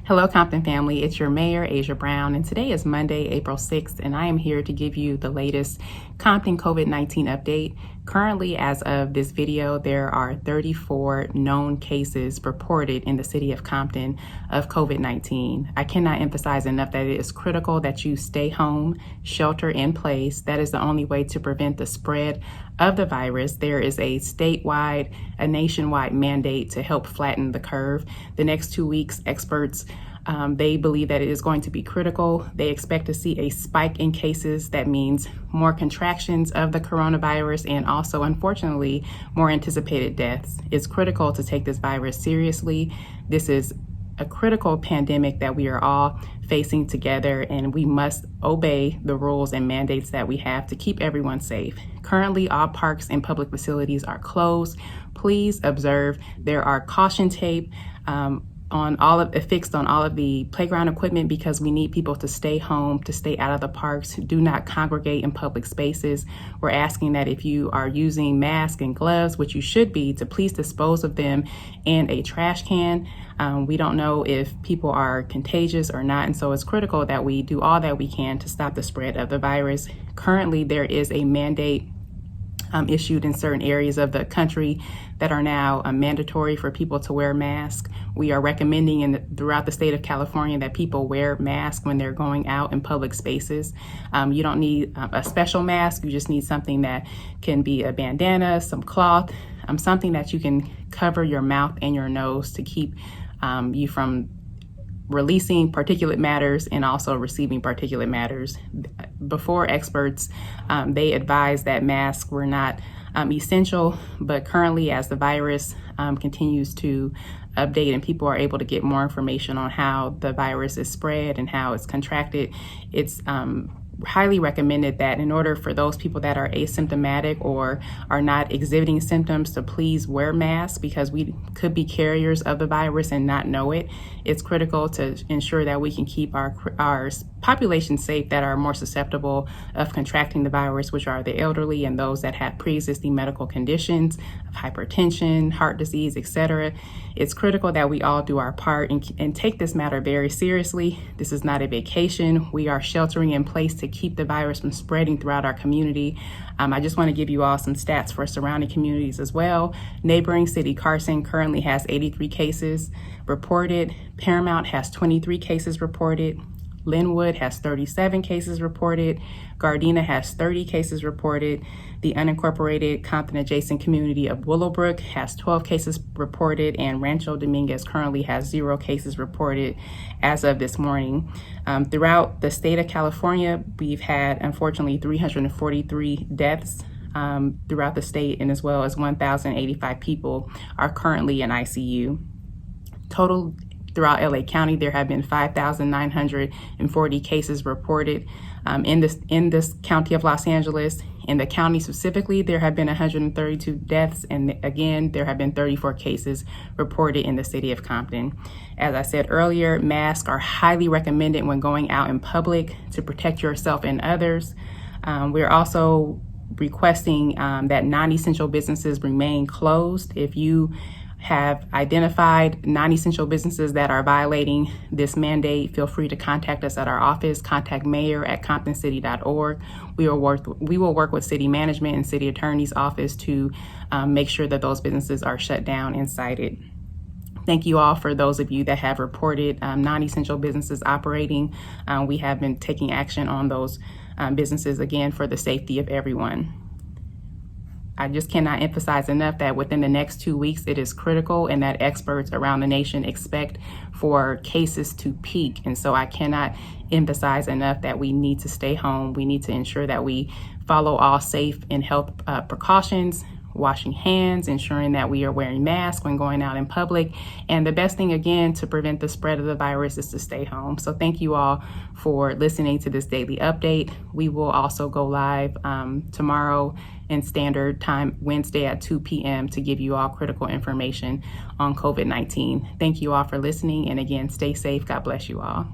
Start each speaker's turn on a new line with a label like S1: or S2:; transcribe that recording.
S1: Hello, Compton family. It's your mayor, Asia Brown, and today is Monday, April 6th, and I am here to give you the latest Compton COVID-19 update. Currently, as of this video, there are 34 known cases reported in the city of Compton of COVID-19. I cannot emphasize enough that it is critical that you stay home, shelter in place. That is the only way to prevent the spread of the virus. There is a statewide, a nationwide mandate to help flatten the curve. The next 2 weeks, experts they believe that it is going to be critical. They expect to see a spike in cases. That means more contractions of the coronavirus and also, unfortunately, more anticipated deaths. It's critical to take this virus seriously. This is a critical pandemic that we are all facing together, and we must obey the rules and mandates that we have to keep everyone safe. Currently, all parks and public facilities are closed. Please observe. There are caution tape fixed on all of the playground equipment because we need people to stay home, to stay out of the parks. Do not congregate in public spaces. We're asking that if you are using masks and gloves, which you should be, to please dispose of them in a trash can. We don't know if people are contagious or not, and so it's critical that we do all that we can to stop the spread of the virus. Currently, there is a mandate issued in certain areas of the country that are now mandatory for people to wear masks. We are recommending throughout the state of California that people wear masks when they're going out in public spaces. You don't need a special mask. You just need something that can be a bandana, some cloth, something that you can cover your mouth and your nose to keep you from releasing particulate matters and also receiving particulate matters. Before, experts, they advised that masks were not essential, but currently, as the virus continues to update and people are able to get more information on how the virus is spread and how it's contracted, it's highly recommended that in order for those people that are asymptomatic or are not exhibiting symptoms to please wear masks, because we could be carriers of the virus and not know it. It's critical to ensure that we can keep our population safe that are more susceptible of contracting the virus, which are the elderly and those that have pre-existing medical conditions, hypertension, heart disease, etc. It's critical that we all do our part and take this matter very seriously. This is not a vacation. We are sheltering in place to keep the virus from spreading throughout our community. I just want to give you all some stats for surrounding communities as well. Neighboring city Carson currently has 83 cases reported. Paramount has 23 cases reported. Linwood has 37 cases reported. Gardena has 30 cases reported. The unincorporated Compton adjacent community of Willowbrook has 12 cases reported, and Rancho Dominguez currently has 0 cases reported as of this morning. Throughout the state of California, we've had, unfortunately, 343 deaths throughout the state, and as well as 1,085 people are currently in ICU. Total throughout LA County, there have been 5,940 cases reported in this county of Los Angeles. In the county specifically, there have been 132 deaths, and again, there have been 34 cases reported in the city of Compton. As I said earlier, masks are highly recommended when going out in public to protect yourself and others. We're also requesting that non-essential businesses remain closed. If you have identified non-essential businesses that are violating this mandate, feel free to contact us at our office. Contact mayor@comptoncity.org. We will work with city management and city attorney's office to make sure that those businesses are shut down and cited. Thank you all for those of you that have reported non-essential businesses operating. We have been taking action on those businesses, again, for the safety of everyone. I just cannot emphasize enough that within the next 2 weeks, it is critical, and that experts around the nation expect for cases to peak. And so I cannot emphasize enough that we need to stay home. We need to ensure that we follow all safe and health precautions, washing hands, ensuring that we are wearing masks when going out in public. And the best thing, again, to prevent the spread of the virus is to stay home. So thank you all for listening to this daily update. We will also go live tomorrow in standard time, Wednesday at 2 p.m. to give you all critical information on COVID-19. Thank you all for listening. And again, stay safe. God bless you all.